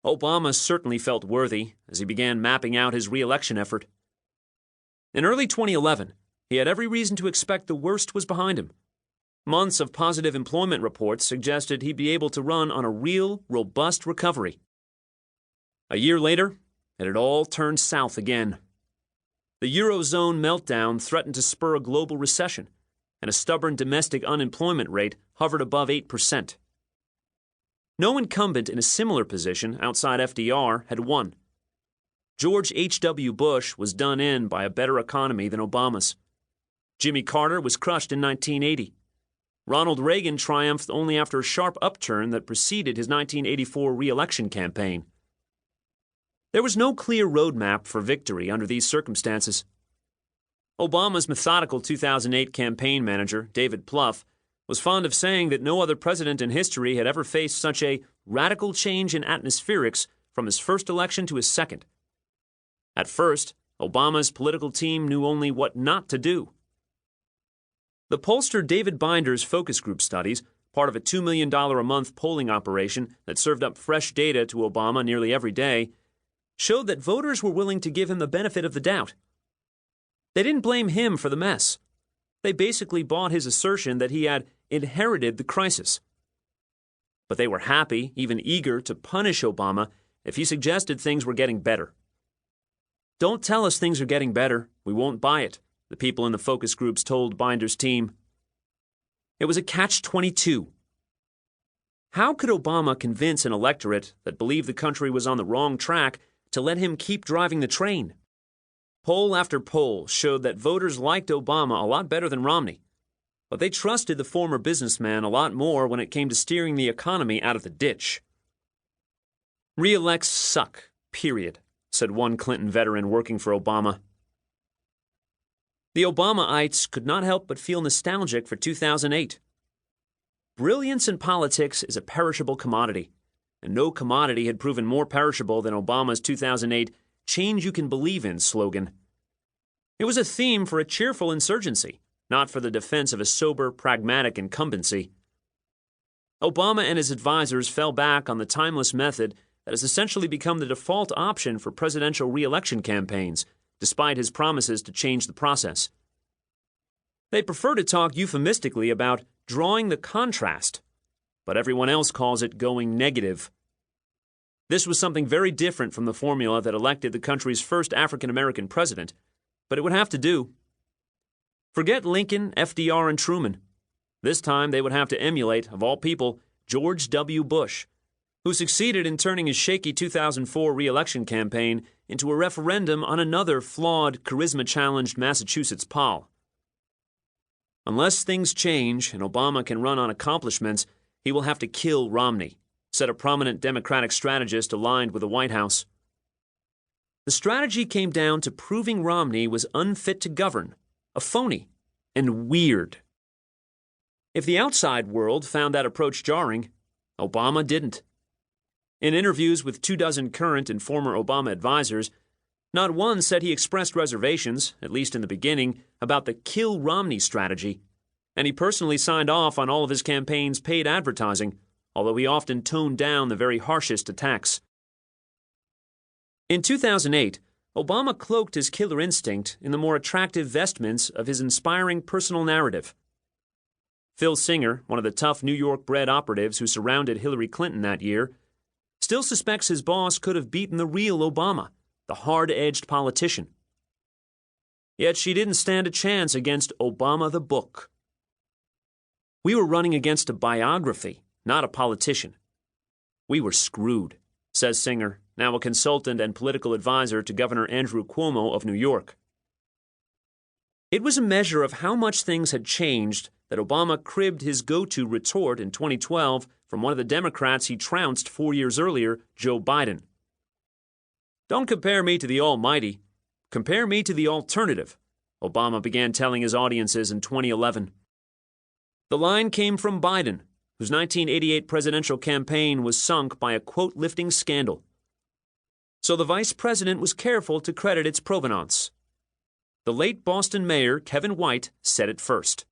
Obama certainly felt worthy as he began mapping out his re-election effort. In early 2011, he had every reason to expect the worst was behind him. Months of positive employment reports suggested he'd be able to run on a real, robust recovery. A year later, it had all turned south again. The Eurozone meltdown threatened to spur a global recession, and a stubborn domestic unemployment rate hovered above 8%. No incumbent in a similar position outside FDR had won. George H.W. Bush was done in by a better economy than Obama's. Jimmy Carter was crushed in 1980. Ronald Reagan triumphed only after a sharp upturn that preceded his 1984 re-election campaign. There was no clear roadmap for victory under these circumstances. Obama's methodical 2008 campaign manager, David Plouffe, was fond of saying that no other president in history had ever faced such a radical change in atmospherics from his first election to his second. At first, Obama's political team knew only what not to do. The pollster David Binder's focus group studies, part of a $2 million a month polling operation that served up fresh data to Obama nearly every day, showed that voters were willing to give him the benefit of the doubt. They didn't blame him for the mess. They basically bought his assertion that he had inherited the crisis. But they were happy, even eager, to punish Obama if he suggested things were getting better. "Don't tell us things are getting better. We won't buy it," the people in the focus groups told Binder's team. It was a catch-22. How could Obama convince an electorate that believed the country was on the wrong track to let him keep driving the train? Poll after poll showed that voters liked Obama a lot better than Romney, but they trusted the former businessman a lot more when it came to steering the economy out of the ditch. "Re-elects suck, period," said one Clinton veteran working for Obama. The Obamaites could not help but feel nostalgic for 2008. Brilliance in politics is a perishable commodity, and no commodity had proven more perishable than Obama's 2008 "change you can believe in" slogan. It was a theme for a cheerful insurgency, not for the defense of a sober, pragmatic incumbency. Obama and his advisors fell back on the timeless method that has essentially become the default option for presidential re-election campaigns, despite his promises to change the process. They prefer to talk euphemistically about drawing the contrast, but everyone else calls it going negative. This was something very different from the formula that elected the country's first African-American president, but it would have to do. Forget Lincoln, FDR, and Truman. This time they would have to emulate, of all people, George W. Bush, who succeeded in turning his shaky 2004 re-election campaign into a referendum on another flawed, charisma-challenged Massachusetts pol. Unless things change and Obama can run on accomplishments, he will have to kill Romney, said a prominent Democratic strategist aligned with the White House. The strategy came down to proving Romney was unfit to govern, a phony, and weird. If the outside world found that approach jarring, Obama didn't. In interviews with 24 current and former Obama advisors, not one said he expressed reservations, at least in the beginning, about the kill Romney strategy, and he personally signed off on all of his campaign's paid advertising, although he often toned down the very harshest attacks. In 2008, Obama cloaked his killer instinct in the more attractive vestments of his inspiring personal narrative. Phil Singer, one of the tough New York-bred operatives who surrounded Hillary Clinton that year, still suspects his boss could have beaten the real Obama, the hard-edged politician. Yet she didn't stand a chance against Obama the book. "We were running against a biography, not a politician. We were screwed," says Singer, now a consultant and political advisor to Governor Andrew Cuomo of New York. It was a measure of how much things had changed that Obama cribbed his go-to retort in 2012 from one of the Democrats he trounced 4 years earlier, Joe Biden. "Don't compare me to the almighty. Compare me to the alternative," Obama began telling his audiences in 2011. The line came from Biden, whose 1988 presidential campaign was sunk by a quote-lifting scandal. So the vice president was careful to credit its provenance. The late Boston mayor, Kevin White, said it first.